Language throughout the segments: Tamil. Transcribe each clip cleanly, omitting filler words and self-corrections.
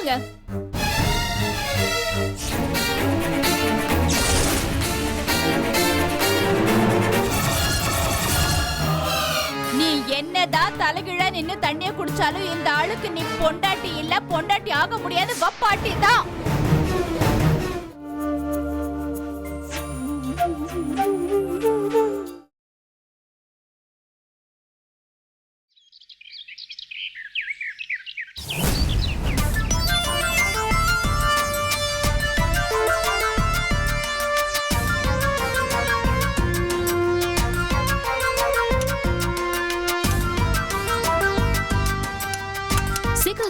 வாங்க. நீ என்னதான் தலைகிழ நின்னு தண்ணிய குடிச்சாலும் இந்த ஆளுக்கு நீ பொண்டாட்டி இல்ல, பொண்டாட்டி ஆக முடியாது, வப்பாட்டி தான்.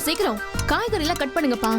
சீக்கிரம் காய்கறி எல்லாம் கட் பண்ணுங்கப்பா.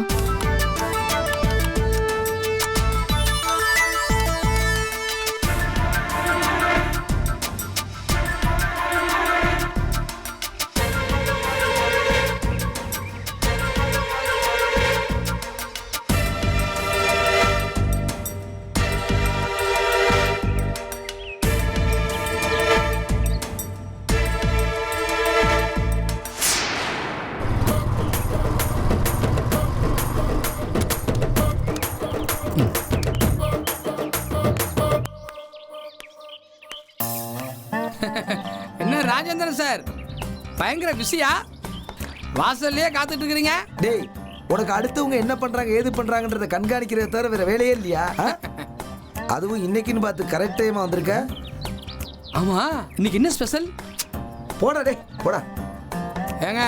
என்ன ராஜேந்திரன் சார், பயங்கர பிஸியா? வாசல்லையே காத்துட்டு இருக்கிறீங்க? டேய், உனக்கு அடுத்தவங்க என்ன பண்றாங்க ஏது பண்றாங்கன்றத கண்காணிக்கிறத தவிர வேற வேலையே இல்லையா? அதுவும் இன்னைக்குன்னு பார்த்து கரெக்ட் டைமா வந்திருக்க. ஆமா, இன்னைக்கு என்ன ஸ்பெஷல்? போடா டேய் போடா. ஏங்க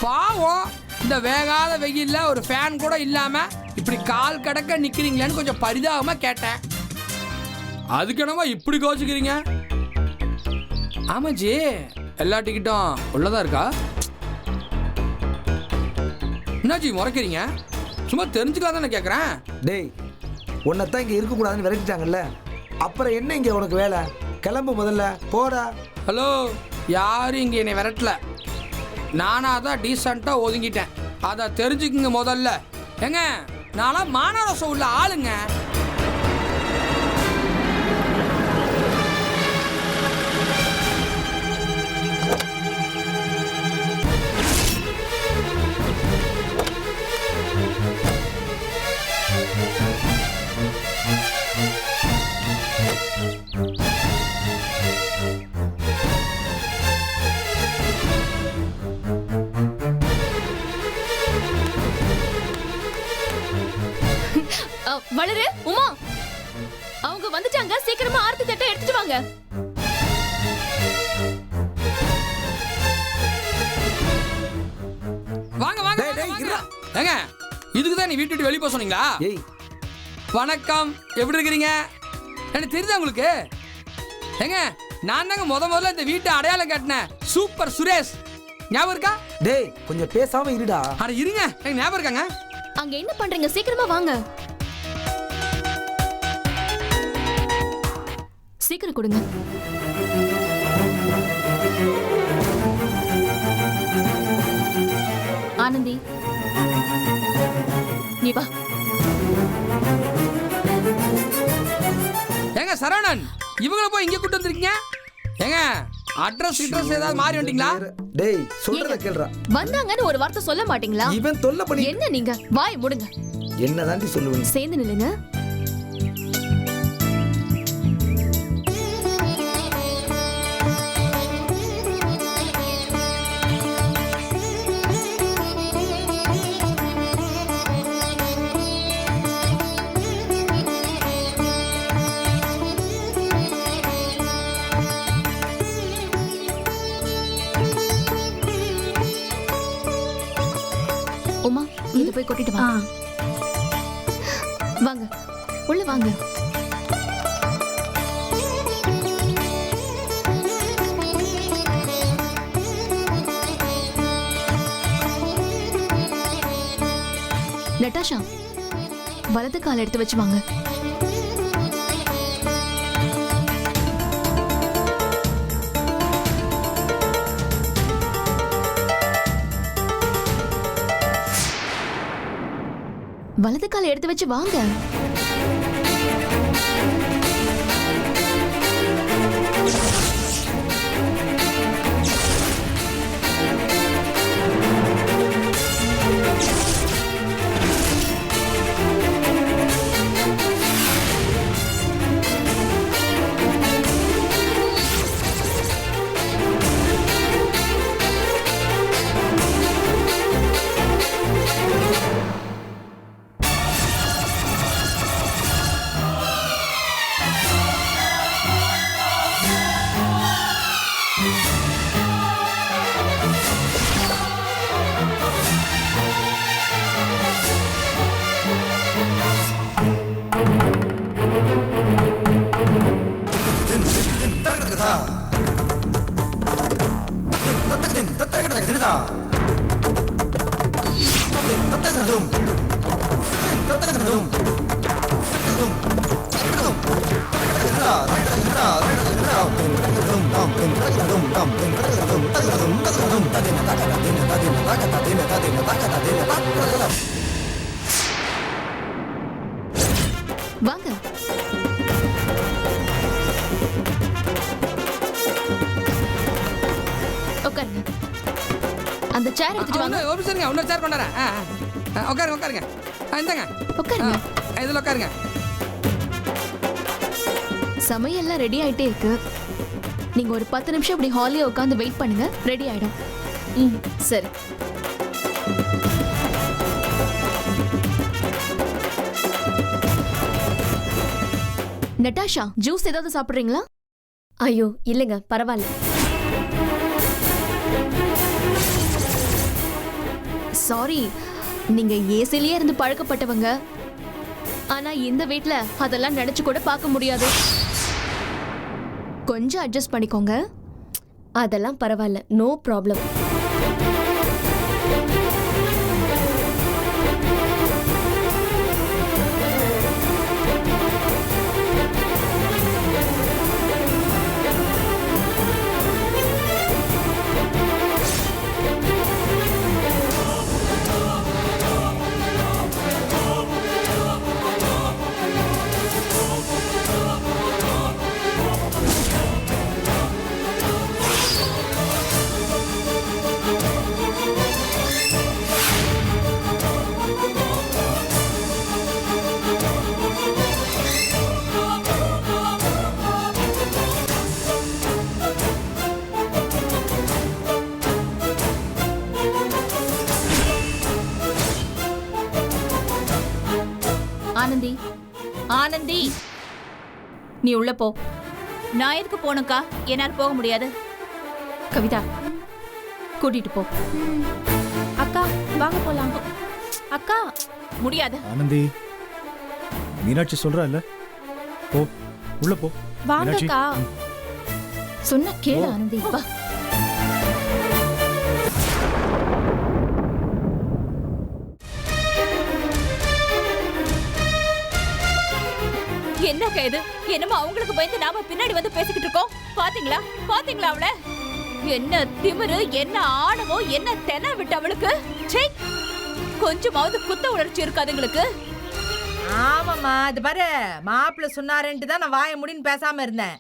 பாவம், இந்த வேகாத வெயில்ல ஒரு ஃபேன் கூட இல்லாம இப்படி கால் கடக்க நிக்கிறீங்களேன்னு கொஞ்சம் பரிதாபமா கேட்டேன். அதுக்கு என்னமா இப்படி கோச்சுக்கிறீங்க? ஆமாஜி, எல்லா டிக்கெட்டும் உள்ளதா இருக்கா? என்னாச்சு முறைக்கிறீங்க? சும்மா தெரிஞ்சுக்கலாம் தானே கேட்குறேன். டேய், உன்னைத்தான் இங்கே இருக்கக்கூடாதுன்னு விரட்டிட்டாங்கல்ல, அப்புறம் என்ன இங்கே உனக்கு வேலை? கிளம்பு முதல்ல, போடா. ஹலோ, யாரும் இங்கே என்னை விரட்டல, நானாக தான் டீசெண்டாக ஒதுங்கிட்டேன், அதை தெரிஞ்சுக்குங்க முதல்ல. ஏங்க, நான்லாம் மானரசம் உள்ள ஆளுங்க. வளரு, உமா, அவங்க வந்துட்டாங்க. சீக்கிரமா ஆர்த்தி தட்டை எடுத்துட்டு வாங்க. வாங்க வாங்க. ஏங்க, இதுக்கு தான் நீ வீட்டு விட்டு வெளியே போக சொன்னீங்களா? ஏய், வணக்கம், எப்படி இருக்கிறீங்க? எனக்கு தெரியுதா உங்களுக்கு? ஏங்க, நான் தாங்க முதல்ல இந்த வீட்டை அடையாளம் காட்டினேன். சூப்பர் சுரேஷ், ஞாபகம் இருக்கா? டேய் கொஞ்சம் பேசாம இருடா. அட இருங்க, எனக்கு ஞாபகம் இருக்காங்க. அங்க என்ன பண்றீங்க? சீக்கிரமா வாங்க. சீக்கிரம் கொடுங்க. ஆனந்தி, நீ வா. ஏங்க சரவணன், இவங்கள போய் இங்க கூட்டு வந்திருக்கீங்க? ஏங்க, அட்ரஸ் ஏதாவது மாறி வந்துட்டீங்களா? டேய் சொல்றத கேளுடா. வந்தாங்கன்னு ஒரு வார்த்தை சொல்ல மாட்டீங்களா? இவன் தொல்லை பண்ணி என்ன நீங்க வாய் மூடுங்க. என்னதாண்டி சொல்லுவீங்க? சேர்ந்து நில்லுங்க. உமா, இத போய் கொட்டிட்டு வா. வாங்க, உள்ள வாங்க. நட்டாஷா, வலது கால் எடுத்து வச்சு வாங்க. வலது கால் எடுத்து வச்சு வாங்க. வாங்க. உட்காருங்க. அந்த சேர் எடுத்துட்டு வாங்க. ஒரு நிமிஷம் இன்னொரு சேர் கொண்டாரேன். உட்காருங்க உட்காருங்க. இந்தாங்க உட்காருங்க. இதில் உட்காருங்க. சமையல்லாம் ரெடி ஆயிட்டே இருக்கு. நீங்க ஒரு 10 நிமிஷம் இப்படி ஹாலில் உட்காந்து வெயிட் பண்ணுங்க, ரெடி ஆயிடும். சரி. நட்டாஷா, ஜூஸ் ஏதாவது சாப்பிடுறீங்களா? ஐயோ இல்லைங்க, பரவாயில்ல. சாரி, நீங்க ஏசிலேயே இருந்து பழக்கப்பட்டவங்க. ஆனா இந்த வீட்ல அதெல்லாம் நினைச்சு கூட பார்க்க முடியாது. கொஞ்சம் அட்ஜஸ்ட் பண்ணிக்கோங்க. அதெல்லாம் பரவாயில்ல, நோ ப்ராப்ளம். ஆனந்தி, ஆனந்தி, நீ உள்ள போ. நான் எதுக்கு போகணும்க்கா? என்னால் போக முடியாது. கவிதா, கூட்டிட்டு போ. அக்கா வாங்க போலாம். அக்கா, முடியாது. ஆனந்தி, மீனாட்சி சொல்றா இல்ல, போ உள்ள போ. வாங்கக்கா. சொன்ன கேளு ஆனந்தி, வா. என்னக்கா இது? என்னமோ அவங்களுக்கு பயந்து நாம பின்னாடி வந்து பேசிக்கிட்டு இருக்கோம். பாத்தீங்களா பாத்தீங்களா அவளை? என்ன திமிரு, என்ன ஆணவம், என்ன தென விட்டு அவளுக்கு. கொஞ்சமாவது குத்த உணர்ச்சி இருக்காதுங்களுக்கு. ஆமாம்மா, அது பாரு, மாப்பிள்ள சொன்னாரேன்ட்டு தான் நான் வாய முடின்னு பேசாம இருந்தேன்.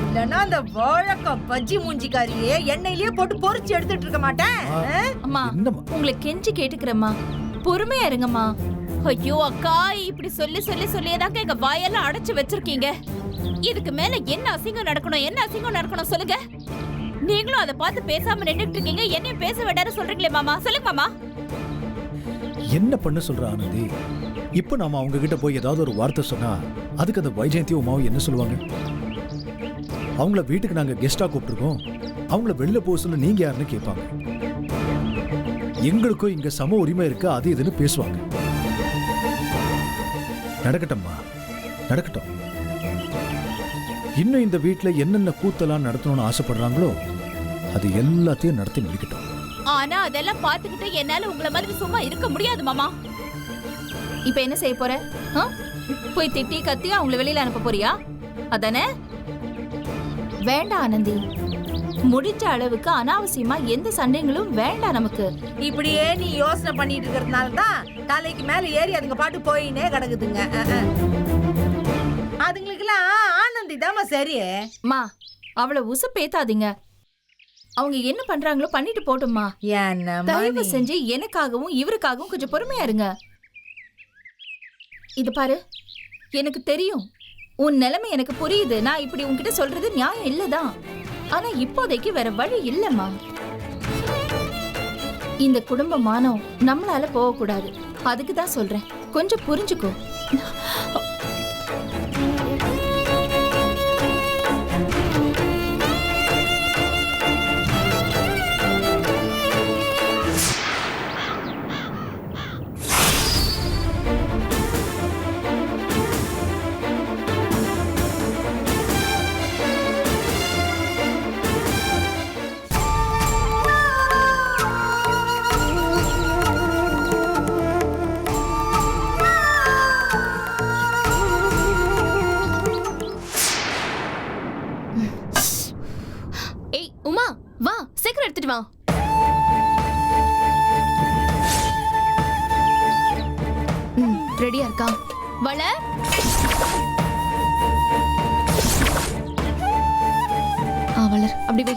இல்லன்னா அந்த வழக்கம் பஜ்ஜி மூஞ்சிக்காரியே எண்ணெயிலேயே போட்டு பொரிச்சு எடுத்துட்டு இருக்க மாட்டேன். அம்மா, உங்களை கெஞ்சி கேட்டுக்கிறேம்மா, பொறுமையா இருங்கம்மா. ஐயோ அக்கா, இப்படி சொல்லி சொல்லி சொல்லியதாக்க எங்க வாயெல்லாம் அடைச்சு வச்சிருக்கீங்க. இதுக்கு மேல என்ன அசிங்கம் நடக்கணும், என்ன அசிங்கம் நடக்கணும் சொல்லுங்க. நீங்களும் அதை பார்த்து பேசாம நின்றுட்டு இருக்கீங்க. என்னையும் பேச வேண்டாம்னு சொல்றீங்களே மாமா. சொல்லுங்க மாமா. என்ன பண்ண சொல்ற ஆனந்தி? இப்ப நாம அவங்க கிட்ட போய் ஏதாவது ஒரு வார்த்தை சொன்னா அதுக்கு அந்த வைஜெயந்தியும் உமாவும் என்ன சொல்லுவாங்க? அவங்கள வீட்டுக்கு நாங்க கெஸ்டா கூப்பிட்டுருக்கோம், அவங்கள வெளில போக சொல்ல நீங்க யாருன்னு கேட்பாங்க. எங்களுக்கும் இங்க சம உரிமை இருக்கு, அது இதுன்னு பேசுவாங்க. நடக்கட்டும்மா, நடக்கட்டும். இன்னும் இந்த வீட்டுல என்னென்ன கூத்தெல்லாம் நடத்தணும்னு ஆசைப்படுறாங்களோ அது எல்லாத்தையும் நடத்தி முடிக்கட்டும். ஆனா அதெல்லாம் பாத்துக்கிட்டு என்னால உங்களை மாதிரி சும்மா இருக்க முடியாது மாமா. இப்ப என்ன செய்ய போற? போய் திட்டி கத்தி அவங்கள வெளியில அனுப்ப போறியா? அதானே? வேண்டாம் ஆனந்தி, முடிஞ்ச அளவுக்கு அனாவசியமா எந்த சண்டைகளும் வேண்டாம் நமக்கு. இப்படியே நீ யோசனை பண்ணிட்டு இருக்கிறதுனால தான் தலைக்கு மேல ஏறி அதுங்க பாட்டு போயினே கிடக்குதுங்க. அதுங்களுக்கெல்லாம் ஆனந்தி தாமா சரி. மா, அவளை உசு பேத்தாதீங்க. அவங்க என்ன பண்றாங்களோ பண்ணிட்டு போட்டும்மா. தயவு செஞ்சு எனக்காகவும் இவருக்காகவும் கொஞ்சம் பொறுமையா இருங்க. இது பாரு, எனக்கு தெரியும் உன் நிலைமை எனக்கு புரியுது. நான் இப்படி உன்கிட்ட சொல்றது நியாயம் இல்லதான். ஆனா இப்போதைக்கு வேற வழி இல்லம்மா. இந்த குடும்ப மானம் நம்மளால போக கூடாது. அதுக்கு தான் சொல்றேன், கொஞ்சம் புரிஞ்சுக்கோ. ரெடியா இருக்கா? வளர். வளர், அப்படி வை.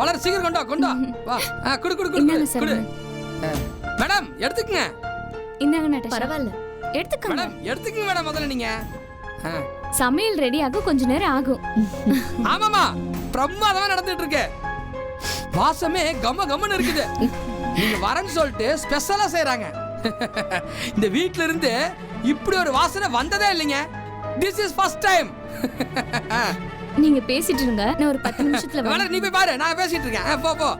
வளர், சீக்கிரம் கொண்டா கொண்டா வா. குடு குடு குடு இந்தாங்க குடு. சார். மேடம் எடுத்துக்கங்க. இந்தாங்க நட்டாஷா. பரவாயில்ல. எடுத்துக்கோங்க. மேடம் எடுத்துக்கங்க மேடம், முதல்ல நீங்க. சமையல் ரெடி ஆக கொஞ்ச நேரம் ஆகும். ஆமாமா, பிரமாதமா நடந்துட்டு இருக்கு. வாசமே கம கமன்னு இருக்குது. நீங்க வரேன்னு சொல்லிட்டு ஸ்பெஷலா செய்றாங்க. இந்த வீட்ல இருந்து இப்படி ஒரு வாசனை வந்ததே இல்லைங்க. This is first time. நீங்க பேசிட்டு இருங்க, நான் ஒரு 10 நிமிஷத்துல வரேன். வளர், நீ போய் பாரு, நான் பேசிட்டு இருக்கேன். போ போ.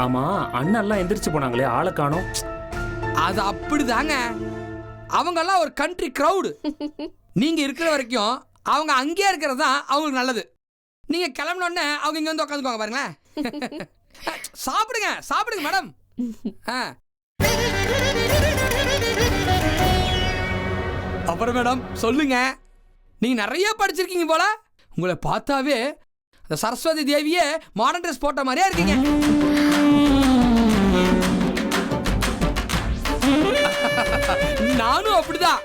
ஆமா, அண்ணன் எல்லாம் எந்திரிச்சு போனாங்களே, ஆளை காணோம். அது அப்படிதாங்க. அவங்க எல்லாம் ஒரு கண்ட்ரி கிரவுடு. நீங்க இருக்கிற வரைக்கும் அவங்க அங்கேயே இருக்கிறது தான் அவங்களுக்கு நல்லது. நீங்க கிளம்பினோடனே அவங்க இங்க வந்து உட்காந்துக்குவாங்க பாருங்களேன். சாப்பிடுங்க சாப்பிடுங்க மேடம். அப்புறம் மேடம் சொல்லுங்க, நீங்க நிறைய படிச்சிருக்கீங்க போல. உங்களை பார்த்தாவே அந்த சரஸ்வதி தேவியே மாடர்ன் ட்ரெஸ் போட்ட மாதிரியே இருக்கீங்க. நானும் அப்படிதான்,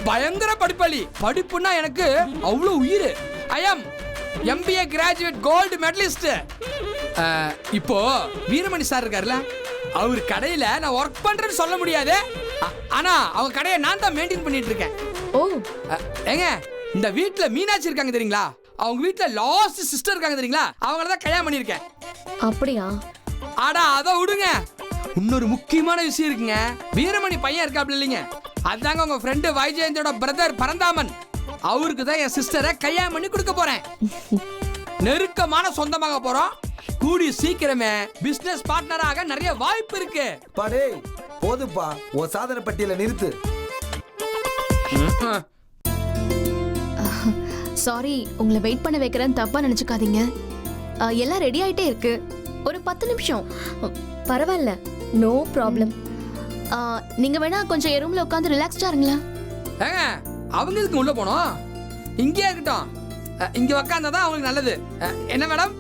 பயங்கர படிப்பாளி. படிப்புன்னா எனக்கு அவ்வளவு உயிர். ஐ அம் MBA கிராஜுவேட் கோல்டு மெடலிஸ்ட். இப்போ வீரமணி சார் இருக்காருல்ல, அவர் கடையில நான் ஒர்க் பண்றேன்னு சொல்ல முடியாது. ஆனா அவங்க கடையை நான் தான் மெயின்டைன் பண்ணிட்டு இருக்கேன். ஓ, ஏங்க, இந்த வீட்ல மீனாட்சி இருக்காங்க தெரியுங்களா, அவங்க வீட்ல லாஸ்ட் சிஸ்டர் இருக்காங்க தெரியுங்களா, அவங்கள தான் கல்யாணம் பண்ணிருக்கேன். அப்படியா? ஆடா அதை விடுங்க, இன்னொரு முக்கியமான விஷயம் இருக்குங்க. வீரமணி பையன் இருக்காப்ல இல்லைங்க, அதாங்க உங்க ஃப்ரெண்டு வைஜெயந்தியோட பிரதர் பரந்தாமன். அவருக்கு தான் என் சிஸ்டரை கல்யாணம் பண்ணி கொடுக்க போறேன். நெருக்கமான சொந்தமாக போறோம். கூடி சீக்கிரமே பிசினஸ் பார்ட்னராக நிறைய வாய்ப்பு இருக்கு. பாடே போதுப்பா, உன் சாதனை பட்டியலை நிறுத்து. சாரி, உங்களை வெயிட் பண்ண வைக்கிறேன்னு தப்பா நினைச்சுக்காதீங்க. எல்லாம் ரெடி ஆயிட்டே இருக்கு. ஒரு 10 நிமிஷம். பரவாயில்ல, நோ ப்ராப்ளம். நீங்க வேணா கொஞ்சம் என் ரூம்ல உட்காந்து ரிலாக்ஸ்டா இருங்களா? ஏங்க, அவங்க இதுக்கு உள்ள போனோம், இங்கே இருக்கட்டும். இங்க உட்கார்ந்தாதான் அவங்களுக்கு நல்லது. என்ன மேடம்?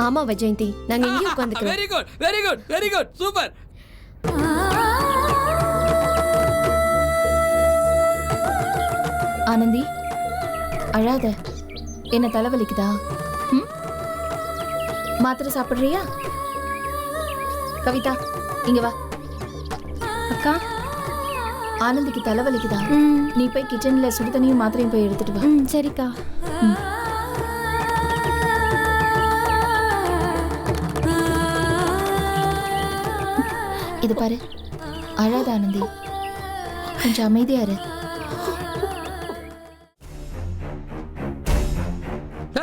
ஆமா வைஜெயந்தி, நாங்க இங்கே உட்காந்துக்கிறோம். Very good very good very good, super. Anandhi, அழாத. என்ன தலைவலிக்குதா? மாத்திரை சாப்பிடுறியா? கவிதா, இங்க வா. அக்கா, ஆனந்திக்கு தலைவலிக்குதா? நீ போய் கிச்சன்ல சுடு தண்ணியும் மாத்திரையும் போய் எடுத்துட்டு வா. சரிக்கா. இது பாரு, அழாத ஆனந்தி, கொஞ்சம் அமைதியா இரு.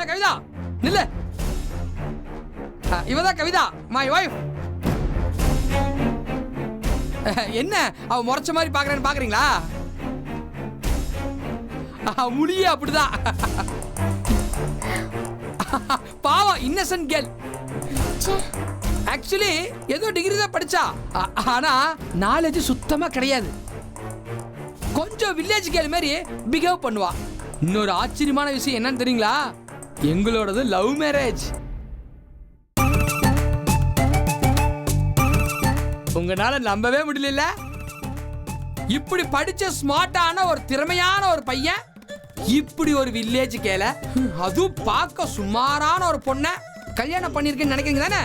கவிதா நில்லு. இவதான் கவிதா, மை வைஃப். என்ன அவ முறைச்ச மாதிரி பாக்குறேன்னு பாக்குறீங்களா? முடிய அப்படிதான். பாவம், இன்னசென்ட் கேர்ள். ஆக்சுவலி ஏதோ டிகிரி தான் படிச்சா, ஆனா நாலேஜ் சுத்தமா கிடையாது. கொஞ்சம் வில்லேஜ் கேர்ள் மாதிரி பிஹேவ் பண்ணுவா. இன்னொரு ஆச்சரியமான விஷயம் என்னன்னு தெரியுங்களா? எங்களோடது லவ் மேரேஜ். உங்களால நம்பவே முடியல. இப்படி படிச்ச ஸ்மார்ட்டான ஒரு திறமையான ஒரு பையன் இப்படி ஒரு வில்லேஜ் கேல, அதுவும் பார்க்க சுமாரான ஒரு பொண்ண கல்யாணம் பண்ணியிருக்கேன்னு நினைக்கிறீங்க தானே?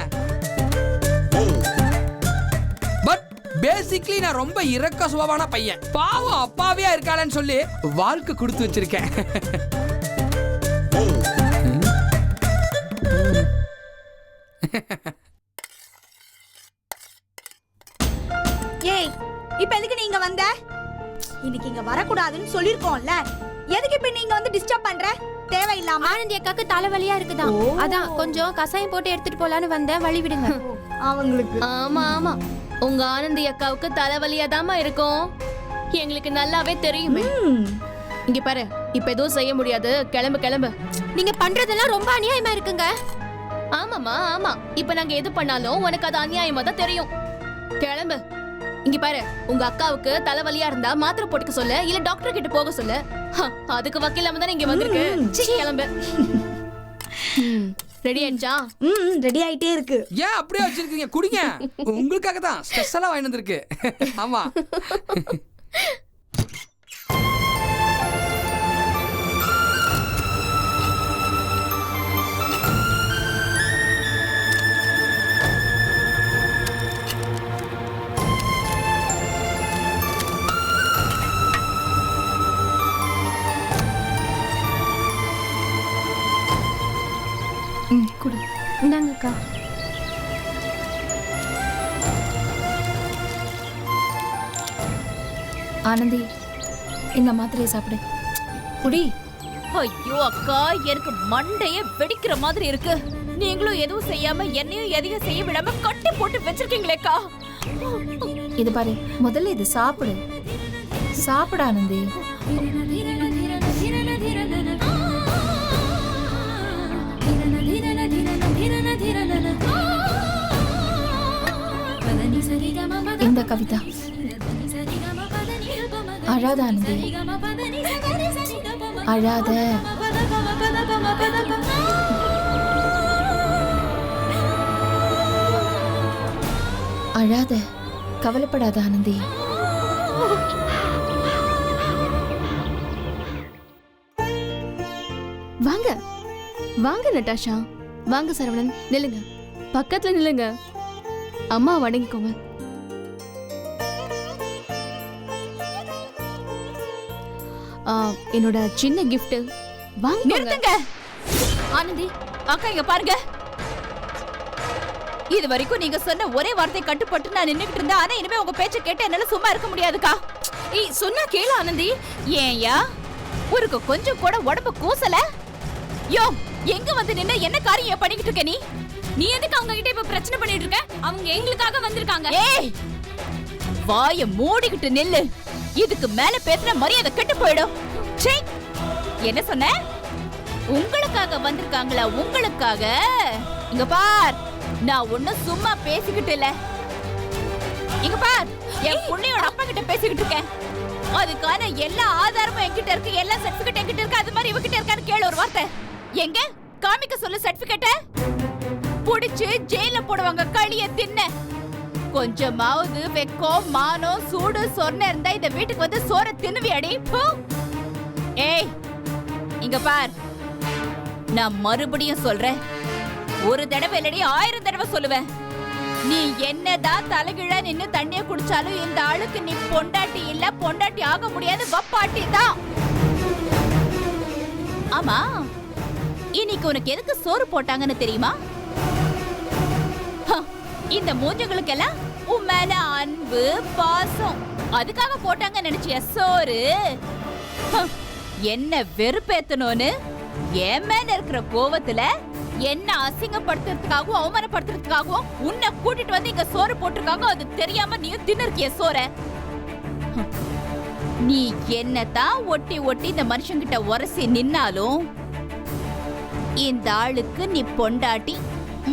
பட் பேசிக்லி நான் ரொம்ப இரக்க சுபாவான பையன். பாவம் அப்பாவியா இருக்காளன்னு சொல்லி வாழ்க்கை கொடுத்து வச்சிருக்கேன். ஏய், இப்ப எதுக்கு நீங்க வந்த? இன்னைக்கு இங்க வரக்கூடாதுன்னு சொல்லிருக்கோம்ல. எதுக்கு இப்ப நீங்க வந்து டிஸ்டர்ப் பண்ற? தேவையில்லாம. ஆனந்தி அக்காக்கு தலைவலியா இருக்குதான், அதான் கொஞ்சம் கசாயம் போட்டு எடுத்துட்டு போலான்னு வந்தேன். வழி விடுங்க. அவங்களுக்கு ஆமா ஆமா, உங்க ஆனந்தி அக்காவுக்கு தலைவலியாதாமா இருக்கும், எங்களுக்கு நல்லாவே தெரியுமே. இங்க பாரு, இப்ப எதுவும் செய்ய முடியாது, கிளம்பு கிளம்பு. நீங்க பண்றதெல்லாம் ரொம்ப அநியாயமா இருக்குங்க. ஆமாமா ஆமா, இப்ப நாங்க எது பண்ணாலும் உனக்கு அது அநியாயமா தான் தெரியும். கிளம்பு. இங்க பாரு, உங்க அக்காவுக்கு தலைவலியா இருந்தா மாத்திரை போட்டுக்க சொல்லு, இல்ல டாக்டர் கிட்ட போக சொல்லு. அதுக்கு வக்கீலாம தானே இங்க வந்திருக்கு. கிளம்பு. ரெடி ஆயிடுச்சா? ரெடி ஆயிட்டே இருக்கு. ஏன் அப்படியே வச்சிருக்கீங்க? குடிங்க, உங்களுக்காக தான் ஸ்பெஷலா வாங்கி வந்திருக்கு. ஆமா. குடி. இந்தாங்கக்கா. ஆனந்தி, இந்த மாத்திரையை சாப்பிடு. குடி. ஐயோ அக்கா, எனக்கு மண்டையே வெடிக்கிற மாதிரி இருக்கு. நீங்களும் எதுவும் செய்யாம என்னையும் எதையும் செய்ய விடாம கட்டி போட்டு வச்சிருக்கீங்களேக்கா. இது பாரு, முதல்ல இது சாப்பிடு. சாப்பிடு ஆனந்தி. இந்த கவிதா அழாத ஆனந்தி, அழாத. அழாத, கவலைப்படாத ஆனந்தி. வாங்க வாங்க நட்டாஷா, வாங்க சரவணன், நில்லுங்க, பக்கத்துல நில்லுங்க. அம்மா வணங்கிக்கோங்க. என்னோட சின்ன gift வாங்க. நிறுத்துங்க ஆனந்தி அக்கா, இங்க பாருங்க. இது வரைக்கும் நீங்க சொன்ன ஒரே வார்த்தை கட்டுப்பட்டு நான் நின்னுகிட்டு இருந்தேன். ஆனா இனிமே உங்க பேச்ச கேட்டு என்னால சும்மா இருக்க முடியாதுக்கா. ஏய், சொன்னா கேளு ஆனந்தி. ஏன்யா ஊருக்கு கொஞ்சம் கூட உடம்பு கூசல? யோ, எங்க வந்து நின்னு என்ன காரியம் பண்ணிக்கிட்டு இருக்க நீ? நீ எதுக்கு அவங்க கிட்ட இப்ப பிரச்சனை பண்ணிட்டு இருக்க? அவங்க எங்களுக்காக வந்திருக்காங்க. ஏய், வாய மூடிக்கிட்டு நில்லு. இதுக்கு மேல பேசுற மரியாதை கெட்டு போயிடும். சீ, என்ன சொன்ன? உங்களுக்காக வந்திருக்காங்களா? உங்களுக்காக? இங்க பார், நான் ஒண்ணும் சும்மா பேசிக்கிட்டு இல்ல. இங்க பார், என் புள்ளையோட அப்பா கிட்ட பேசிக்கிட்டு இருக்கேன். அதுக்கான எல்லா ஆதாரமும் என்கிட்ட இருக்கு, எல்லா சர்டிபிகேட் என்கிட்ட இருக்கு. அது மாதிரி இவகிட்ட இருக்கான்னு கேளு ஒரு வார்த்தை. எங்க காமிக்க சொல்லு சர்டிபிகேட்ட. புடிச்சு ஜெயில போடுவாங்க களிய தின்ன. கொஞ்சமாவது வெக்கம், மானம், சூடு, சொர்ண இருந்தா இந்த வீட்டுக்கு வந்து சோற தின்னுவியாடி? ஏய், இங்க பார், நான் மறுபடியும் சொல்றேன். ஒரு தடவை இல்லடி 1000 தடவை சொல்லுவேன். நீ என்னதான் தலைகீழா நின்னு தண்ணிய குடிச்சாலும் இந்த ஆளுக்கு நீ பொண்டாட்டி இல்ல, பொண்டாட்டி ஆக முடியாது, வப்பாட்டி தான். ஆமா, இன்னைக்கு உனக்கு எதுக்கு சோறு போட்டாங்கன்னு தெரியுமா? இந்த மூஞ்சங்களுக்கெல்லாம் உன் மேல அன்பு, பாசம், அதுக்காக போட்டாங்க நினைச்சியா சோறு? என்ன வெறுப்பேத்தணும்னு என் மேல இருக்கிற கோவத்துல என்ன அசிங்கப்படுத்துறதுக்காகவும் அவமானப்படுத்துறதுக்காகவும் உன்னை கூட்டிட்டு வந்து இங்க சோறு போட்டிருக்காங்க. அது தெரியாம நீயும் தின்னுருக்கிய சோற. நீ என்னதான் ஒட்டி ஒட்டி இந்த மனுஷங்கிட்ட உரசி நின்னாலும் இந்த ஆளுக்கு நீ பொண்டாட்டி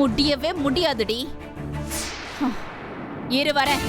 முடியவே முடியாதுடி. இரு வரேன்.